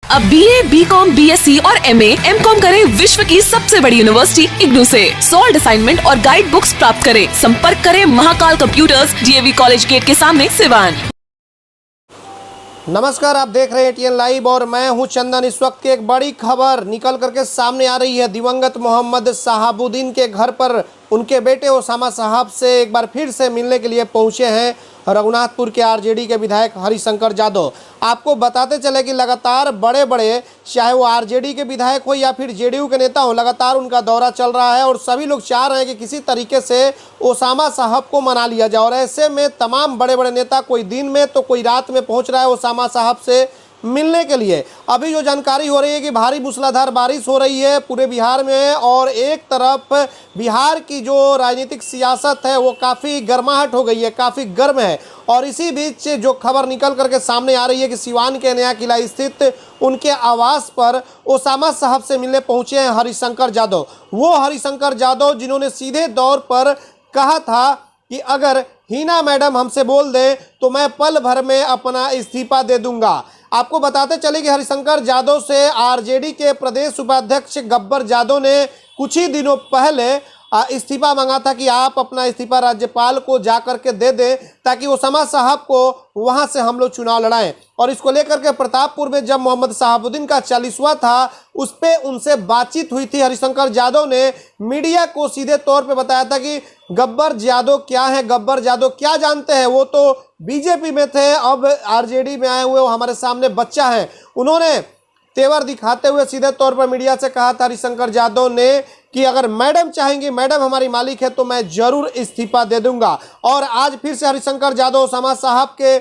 अब BA, BCom, BSc और MA, MCom करें विश्व की सबसे बड़ी यूनिवर्सिटी इग्नू से। सॉल्ड असाइनमेंट और गाइड बुक्स प्राप्त करें। संपर्क करें Mahakal computers, DAV college gate के सामने, सिवान। नमस्कार, आप देख रहे हैं ATN लाइव और मैं हूं चंदन। इस वक्त की एक बड़ी खबर निकल करके सामने आ रही है। दिवंगत मोहम्मद शहाबुद्दीन के घर पर उनके बेटे ओसामा साहब से एक बार फिर से मिलने के लिए पहुंचे हैं रघुनाथपुर के RJD के विधायक हरिशंकर यादव। आपको बताते चले कि लगातार बड़े बड़े, चाहे वो RJD के विधायक हो या फिर JDU के नेता हो, लगातार उनका दौरा चल रहा है और सभी लोग चाह रहे हैं कि किसी तरीके से ओसामा साहब को मना लिया जाए। और ऐसे में तमाम बड़े बड़े नेता कोई दिन में तो कोई रात में पहुंच रहा है ओसामा साहब से मिलने के लिए। अभी जो जानकारी हो रही है कि भारी मूसलाधार बारिश हो रही है पूरे बिहार में और एक तरफ बिहार की जो राजनीतिक सियासत है वो काफ़ी गर्माहट हो गई है, काफ़ी गर्म है। और इसी बीच जो खबर निकल करके सामने आ रही है कि सिवान के नया किला स्थित उनके आवास पर ओसामा साहब से मिलने पहुंचे हैं हरिशंकर यादव। वो हरिशंकर यादव जिन्होंने सीधे तौर पर कहा था कि अगर हिना मैडम हमसे बोल दें तो मैं पल भर में अपना इस्तीफा दे दूंगा। आपको बताते चले कि हरिशंकर यादव से RJD के प्रदेश उपाध्यक्ष गब्बर यादव ने कुछ ही दिनों पहले इस्तीफा मांगा था कि आप अपना इस्तीफा राज्यपाल को जा करके दे दें ताकि ओसामा साहब को वहां से हम लोग चुनाव लड़ाएं। और इसको लेकर के प्रतापपुर में जब मोहम्मद शहाबुद्दीन का 40वां था उस पर उनसे बातचीत हुई थी। हरिशंकर यादव ने मीडिया को सीधे तौर पे बताया था कि गब्बर यादव क्या है, गब्बर यादव क्या जानते हैं, वो तो BJP में थे, अब RJD में आए हुए वो हमारे सामने बच्चा है। उन्होंने तेवर दिखाते हुए सीधे तौर पर मीडिया से कहा था हरिशंकर यादव ने कि अगर मैडम चाहेंगी, मैडम हमारी मालिक है, तो मैं जरूर इस्तीफा दे दूंगा। और आज फिर से हरिशंकर यादव ओसामा साहब के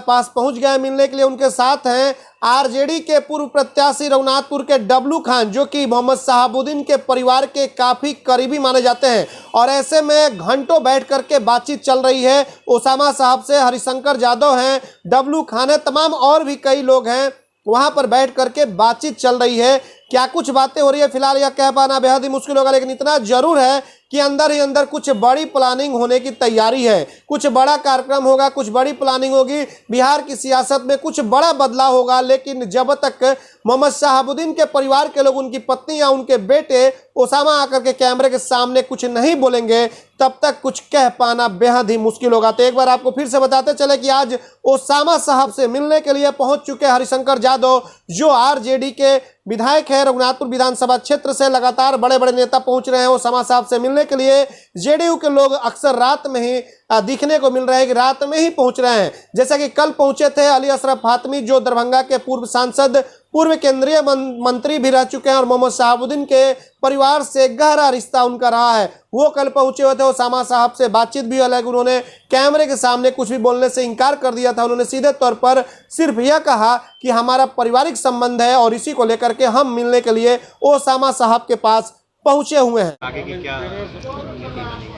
पास पहुंच गए मिलने के लिए। उनके साथ हैं RJD के पूर्व प्रत्याशी रघुनाथपुर के डब्लू खान, जो कि मोहम्मद शहाबुद्दीन के परिवार के काफ़ी करीबी माने जाते हैं। और ऐसे में घंटों बैठ करके बातचीत चल रही है ओसामा साहब से। हरिशंकर यादव हैं, डब्लू खान है, तमाम और भी कई लोग हैं, वहां पर बैठ करके बातचीत चल रही है। क्या कुछ बातें हो रही है फिलहाल यह कह पाना बेहद ही मुश्किल होगा, लेकिन इतना जरूर है कि अंदर ही अंदर कुछ बड़ी प्लानिंग होने की तैयारी है। कुछ बड़ा कार्यक्रम होगा, कुछ बड़ी प्लानिंग होगी, बिहार की सियासत में कुछ बड़ा बदलाव होगा। लेकिन जब तक मोहम्मद शहाबुद्दीन के परिवार के लोग, उनकी पत्नी या उनके बेटे ओसामा आकर के कैमरे के सामने कुछ नहीं बोलेंगे, तब तक कुछ कह पाना बेहद ही मुश्किल होगा। तो एक बार आपको फिर से बताते चले कि आज ओसामा साहब से मिलने के लिए पहुंच चुके हरिशंकर यादव, जो RJD के विधायक है रघुनाथपुर विधानसभा क्षेत्र से। लगातार बड़े बड़े नेता पहुंच रहे हैं ओसामा साहब से मिलने के लिए। JDU के लोग अक्सर रात में ही दिखने को मिल रहे हैं कि रात में ही पहुंच रहे हैं। जैसा कि कल पहुंचे थे अली अशरफ फातमी, जो दरभंगा के पूर्व सांसद, पूर्व केंद्रीय मंत्री भी रह चुके हैं और मोहम्मद शहाबुद्दीन के परिवार से गहरा रिश्ता उनका रहा है। वो कल पहुंचे हुए थे, ओसामा साहब से बातचीत भी अलग। उन्होंने कैमरे के सामने कुछ भी बोलने से इनकार कर दिया था। उन्होंने सीधे तौर पर सिर्फ यह कहा कि हमारा पारिवारिक संबंध है और इसी को लेकर के हम मिलने के लिए ओसामा साहब के पास पहुंचे हुए हैं।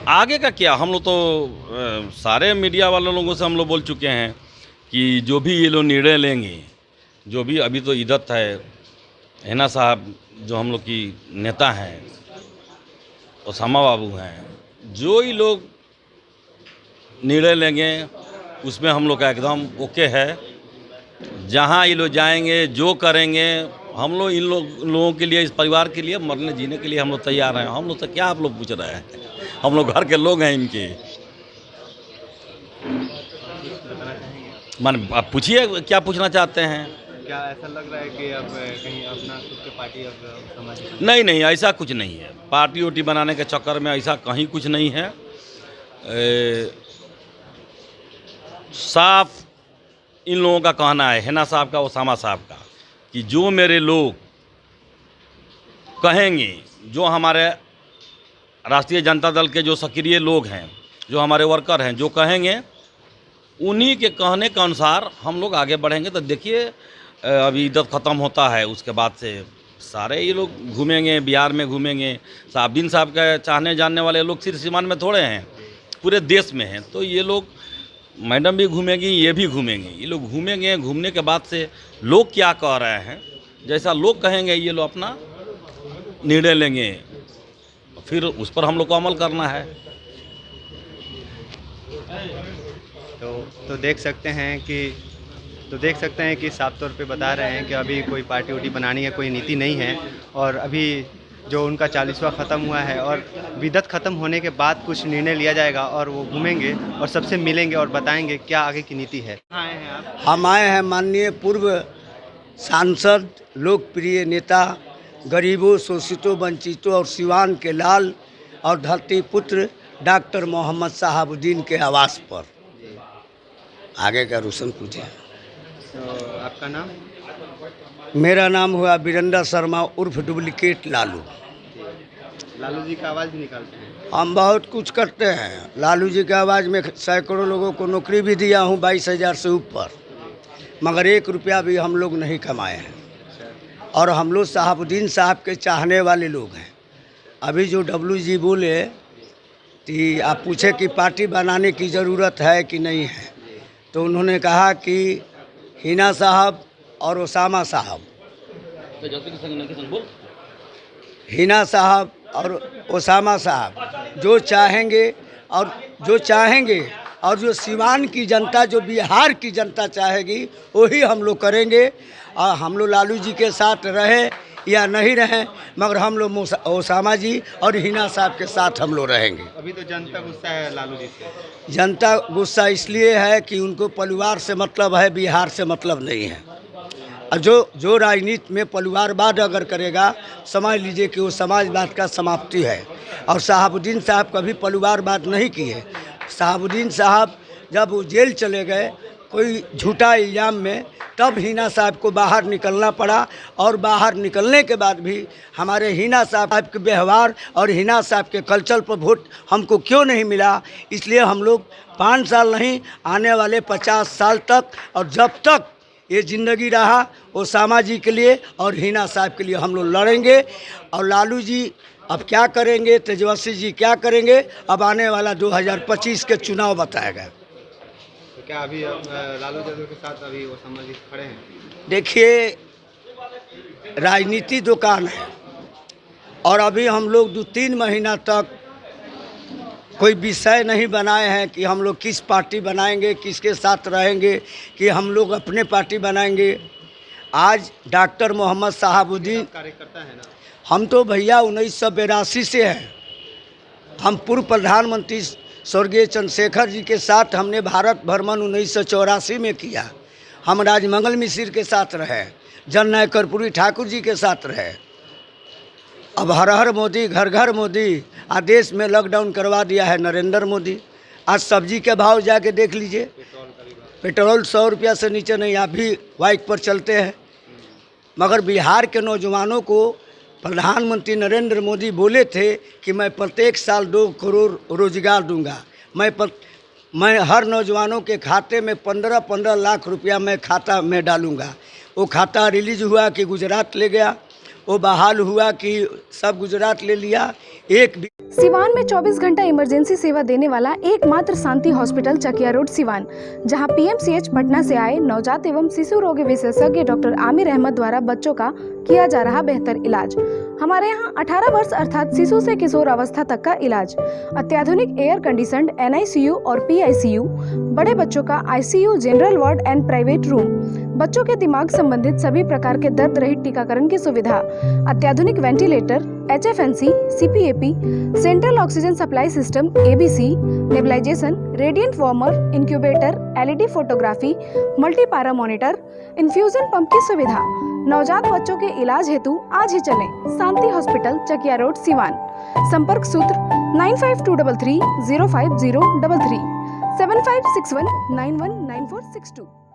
आगे का क्या, हम लोग तो सारे मीडिया वाले लोगों से हम लोग बोल चुके हैं कि जो भी ये लोग निर्णय लेंगे, जो भी अभी तो इदत है, हिना साहब जो हम लोग की नेता हैं, ओसामा बाबू हैं, जो ही लोग निर्णय लेंगे उसमें हम लोग का एकदम ओके है। जहाँ ये लोग जाएंगे, जो करेंगे, हम लोग इन लोगों के लिए, इस परिवार के लिए मरने जीने के लिए हम लोग तैयार हैं। हम लोग से क्या आप लोग पूछ रहे हैं, हम लोग घर के लोग हैं इनके। मान आप पूछिए क्या पूछना चाहते हैं। क्या ऐसा लग रहा है कि अब कहीं अपना खुद की पार्टी अब समाज? नहीं, ऐसा कुछ नहीं है। पार्टी वोटी बनाने के चक्कर में ऐसा कहीं कुछ नहीं है। साफ इन लोगों का कहना है, हिना साहब का, ओसामा साहब का, कि जो मेरे लोग कहेंगे, जो हमारे राष्ट्रीय जनता दल के जो सक्रिय लोग हैं, जो हमारे वर्कर हैं, जो कहेंगे उन्हीं के कहने के अनुसार हम लोग आगे बढ़ेंगे। तो देखिए अभी इद्दत ख़त्म होता है, उसके बाद से सारे ये लोग घूमेंगे, बिहार में घूमेंगे। शहाबुद्दीन साहब के चाहने जानने वाले लोग सिर्फ सीमान में थोड़े हैं, पूरे देश में हैं। तो ये लोग, मैडम भी घूमेंगी, ये भी घूमेंगे, ये लोग घूमेंगे। घूमने के बाद से लोग क्या कह रहे हैं, जैसा लोग कहेंगे ये लोग अपना निर्णय लेंगे, फिर उस पर हम लोग को अमल करना है। तो देख सकते हैं कि तो देख सकते हैं कि साफ तौर पे बता रहे हैं कि अभी कोई पार्टी वार्टी बनानी है, कोई नीति नहीं है। और अभी जो उनका 40वां ख़त्म हुआ है और विदत ख़त्म होने के बाद कुछ निर्णय लिया जाएगा और वो घूमेंगे और सबसे मिलेंगे और बताएंगे क्या आगे की नीति है। आए हैं आप? हम आए हैं माननीय पूर्व सांसद, लोकप्रिय नेता, गरीबों, शोषितों, वंचितों और सिवान के लाल और धरती पुत्र डॉक्टर मोहम्मद शहाबुद्दीन के आवास पर। आगे का रोशन पूछे। तो आपका नाम? मेरा नाम हुआ वीरेंद्र शर्मा उर्फ डुप्लीकेट लालू। लालू जी का आवाज़ भी निकालते हैं? हम बहुत कुछ करते हैं। लालू जी के आवाज़ में सैकड़ों लोगों को नौकरी भी दिया हूँ, 22,000 से ऊपर, मगर 1 रुपया भी हम लोग नहीं कमाए हैं। और हम लोग शहाबुद्दीन साहब के चाहने वाले लोग हैं। अभी जो डब्लू जी बोले कि आप पूछे कि पार्टी बनाने की ज़रूरत है कि नहीं है, तो उन्होंने कहा कि हिना साहब और ओसामा साहब, हिना साहब और ओसामा साहब जो चाहेंगे और जो सिवान की जनता, जो बिहार की जनता चाहेगी वही हम लोग करेंगे। और हम लोग लालू जी के साथ रहे या नहीं रहें, मगर हम लोग ओसामा जी और हिना साहब के साथ हम लोग रहेंगे। अभी तो जनता गुस्सा है लालू जी से। जनता गुस्सा इसलिए है कि उनको परिवार से मतलब है, बिहार से मतलब नहीं है। और जो राजनीति में परिवारवाद अगर करेगा, समझ लीजिए कि वो समाजवाद का समाप्ति है। और शहाबुद्दीन साहब कभी परिवारवाद नहीं किए। शहाबुद्दीन साहब जब वो जेल चले गए कोई झूठा इल्ज़ाम में, तब हिना साहब को बाहर निकलना पड़ा। और बाहर निकलने के बाद भी हमारे हिना साहब के व्यवहार और हिना साहब के कल्चर पर वोट हमको क्यों नहीं मिला, इसलिए हम लोग 5 साल नहीं, आने वाले 50 साल तक और जब तक ये ज़िंदगी रहा, ओसामा जी के लिए और हिना साहब के लिए हम लोग लड़ेंगे। और लालू जी अब क्या करेंगे, तेजस्वी जी क्या करेंगे, अब आने वाला 2025 के चुनाव बताएगा। तो क्या अभी लालू यादव के साथ अभी ओसामा जी खड़े हैं? देखिए, राजनीति दुकान है और अभी हम लोग 2-3 महीना तक कोई विषय नहीं बनाए हैं कि हम लोग किस पार्टी बनाएंगे, किसके साथ रहेंगे, कि हम लोग अपने पार्टी बनाएंगे। आज डॉक्टर मोहम्मद शहाबुद्दीन कार्यकर्ता है ना? हम तो भैया 1982 से हैं। हम पूर्व प्रधानमंत्री स्वर्गीय चंद्रशेखर जी के साथ हमने भारत भ्रमण 1984 में किया। हम राजमंगल मिश्र के साथ रहे, जननायक कर्पूरी ठाकुर जी के साथ रहे। अब हर हर मोदी, घर घर मोदी, आदेश में लॉकडाउन करवा दिया है नरेंद्र मोदी। आज सब्जी के भाव जाके देख लीजिए, पेट्रोल 100 रुपया से नीचे नहीं, आप भी बाइक पर चलते हैं। मगर बिहार के नौजवानों को प्रधानमंत्री नरेंद्र मोदी बोले थे कि मैं प्रत्येक साल 2 करोड़ रोजगार दूंगा। मैं हर नौजवानों के खाते में 15-15 लाख रुपया मैं खाता में डालूंगा। वो खाता रिलीज हुआ कि गुजरात ले गया, वो बहाल हुआ कि सब गुजरात ले लिया। सिवान में 24 घंटा इमरजेंसी सेवा देने वाला एकमात्र शांति हॉस्पिटल चकिया रोड सिवान, जहां पीएमसीएच पटना से आए नवजात एवं शिशु रोग विशेषज्ञ डॉक्टर आमिर अहमद द्वारा बच्चों का किया जा रहा बेहतर इलाज। हमारे यहां 18 वर्ष अर्थात शिशु से किशोर अवस्था तक का इलाज, अत्याधुनिक एयर कंडीशनड NICU और PICU, बड़े बच्चों का ICU, general ward and private room, बच्चों के दिमाग संबंधित सभी प्रकार के दर्द रहित टीकाकरण की सुविधा, अत्याधुनिक ventilator, HFNC, CPAP, central oxygen supply system ABC, nebulization, radiant warmer, incubator, LED photography, multi para monitor, infusion pump की सुविधा। नवजात बच्चों के इलाज हेतु आज ही चलें शांति हॉस्पिटल चकिया रोड सिवान। संपर्क सूत्र 9523305033 7561919462।